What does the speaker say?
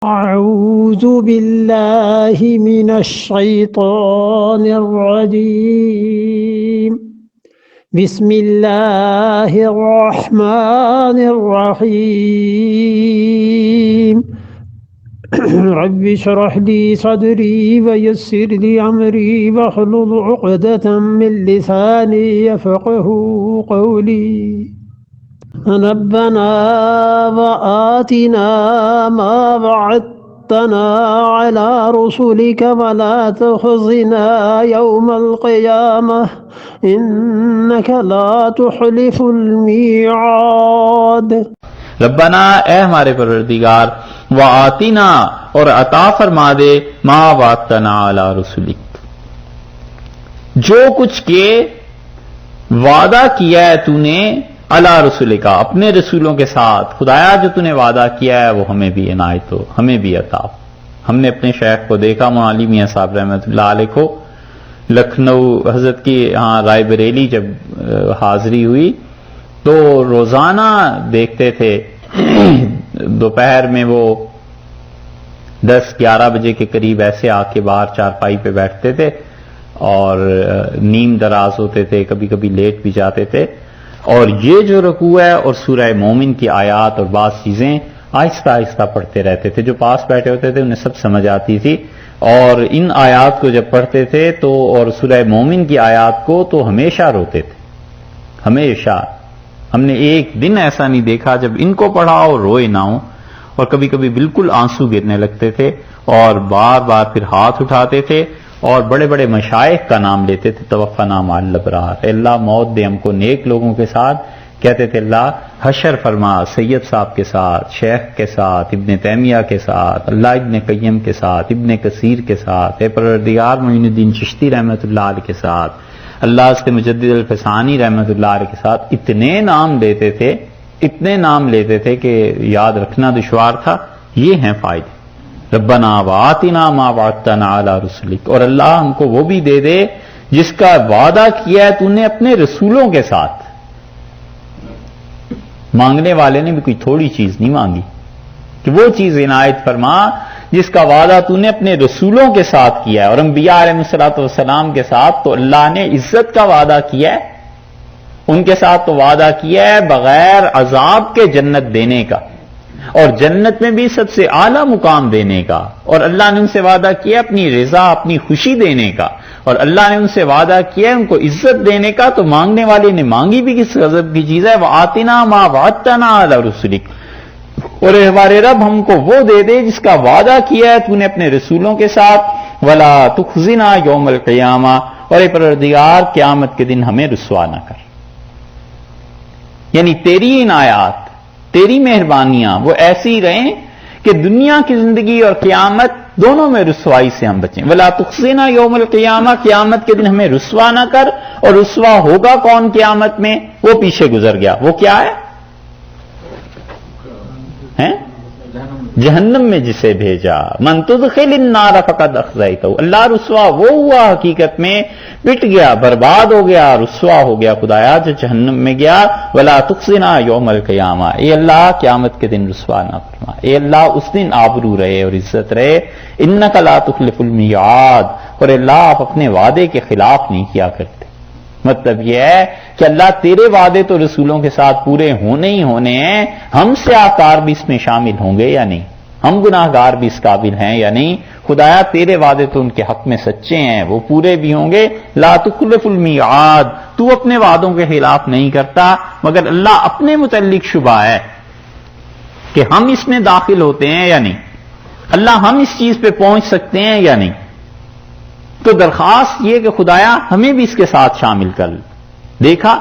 أعوذ بالله من الشيطان الرجيم بسم الله الرحمن الرحيم رب اشرح لي صدري ويسر لي أمري واحلل عقدة من لساني يفقهوا قولي ربنا وآتنا ما وعدتنا على رسلك ولا تخزنا يوم القيامة إنك لا تخلف الميعاد۔ ربنا اے ہمارے پروردگار وآتنا اور عطا فرما دے ما وعدتنا علی رسولک، جو کچھ کے وعدہ کیا ہے تو نے علی رسول کا اپنے رسولوں کے ساتھ، خدایا جو تو نے وعدہ کیا ہے وہ ہمیں بھی عنایت ہو، ہمیں بھی عطا ہو۔ ہم نے اپنے شیخ کو دیکھا مولانا میاں صاحب رحمۃ اللہ علیہ کو لکھنؤ حضرت کی رائے بریلی جب حاضری ہوئی تو روزانہ دیکھتے تھے دوپہر میں وہ 10-11 بجے کے قریب ایسے آ کے باہر چارپائی پہ بیٹھتے تھے اور نیم دراز ہوتے تھے، کبھی کبھی لیٹ بھی جاتے تھے، اور یہ جو رکوع ہے اور سورہ مومن کی آیات اور بعض چیزیں آہستہ آہستہ پڑھتے رہتے تھے۔ جو پاس بیٹھے ہوتے تھے انہیں سب سمجھ آتی تھی، اور ان آیات کو جب پڑھتے تھے تو اور سورہ مومن کی آیات کو تو ہمیشہ روتے تھے، ہمیشہ۔ ہم نے ایک دن ایسا نہیں دیکھا جب ان کو پڑھا اور روئے نہ ہوں، اور کبھی کبھی بالکل آنسو گرنے لگتے تھے اور بار بار پھر ہاتھ اٹھاتے تھے اور بڑے بڑے مشائخ کا نام لیتے تھے، توفنا مع الابرار، اللہ موت دے ہم کو نیک لوگوں کے ساتھ۔ کہتے تھے اللہ حشر فرما سید صاحب کے ساتھ، شیخ کے ساتھ، ابن تیمیہ کے ساتھ، اللہ ابن قیم کے ساتھ، ابن کثیر کے ساتھ، اے پروردگار معین الدین چشتی رحمۃ اللہ علیہ کے ساتھ، اللہ سے مجدد الفسانی رحمۃ اللہ علیہ کے ساتھ۔ اتنے نام لیتے تھے، اتنے نام لیتے تھے کہ یاد رکھنا دشوار تھا۔ یہ ہیں فائدے، ربنا وآتنا ما وعدتنا علی رسولک، اور اللہ ہم کو وہ بھی دے دے جس کا وعدہ کیا ہے تو نے اپنے رسولوں کے ساتھ۔ مانگنے والے نے بھی کوئی تھوڑی چیز نہیں مانگی کہ وہ چیز عنایت فرما جس کا وعدہ تو نے اپنے رسولوں کے ساتھ کیا ہے، اور انبیاء علیہ الصلوۃ والسلام کے ساتھ تو اللہ نے عزت کا وعدہ کیا ہے، ان کے ساتھ تو وعدہ کیا ہے بغیر عذاب کے جنت دینے کا، اور جنت میں بھی سب سے اعلیٰ مقام دینے کا، اور اللہ نے ان سے وعدہ کیا اپنی رضا، اپنی خوشی دینے کا، اور اللہ نے ان سے وعدہ کیا ان کو عزت دینے کا۔ تو مانگنے والے نے مانگی بھی کس غضب کی چیز ہے، وآتنا ما وعدتنا علی رسولک، اور ہمارے رب ہم کو وہ دے دے جس کا وعدہ کیا ہے تو نے اپنے رسولوں کے ساتھ، ولا تخزنا یوم القیامہ، اور اے پروردگار قیامت کے دن ہمیں رسوا نہ کر۔ یعنی تیری عنایات، تیری مہربانیاں وہ ایسی رہیں کہ دنیا کی زندگی اور قیامت دونوں میں رسوائی سے ہم بچیں۔ ولا تخزنا یوم القیامہ، قیامت کے دن ہمیں رسوا نہ کر۔ اور رسوا ہوگا کون قیامت میں؟ وہ پیچھے گزر گیا، وہ کیا ہے؟ جہنم میں جسے بھیجا، من تدخل النار فقد اخزیتہ، اللہ رسوا وہ ہوا حقیقت میں، پٹ گیا، برباد ہو گیا، رسوا ہو گیا خدایا جو جہنم میں گیا۔ ولا تخزنا یوم القیامہ، اے اللہ قیامت کے دن رسوا نہ فرما، اے اللہ اس دن آبرو رہے اور عزت رہے۔ انک لا تخلف المیعاد، اور اللہ آپ اپنے وعدے کے خلاف نہیں کیا کرتے۔ مطلب یہ ہے کہ اللہ تیرے وعدے تو رسولوں کے ساتھ پورے ہونے ہی ہونے ہیں، ہم سے آکار بھی اس میں شامل ہوں گے یا نہیں، ہم گناہ گار بھی اس قابل ہیں یا نہیں۔ خدایا تیرے وعدے تو ان کے حق میں سچے ہیں، وہ پورے بھی ہوں گے۔ لا تخلف المیعاد، تو اپنے وعدوں کے خلاف نہیں کرتا، مگر اللہ اپنے متعلق شبہ ہے کہ ہم اس میں داخل ہوتے ہیں یا نہیں، اللہ ہم اس چیز پہ پہنچ سکتے ہیں یا نہیں۔ تو درخواست یہ کہ خدایا ہمیں بھی اس کے ساتھ شامل کر۔ دیکھا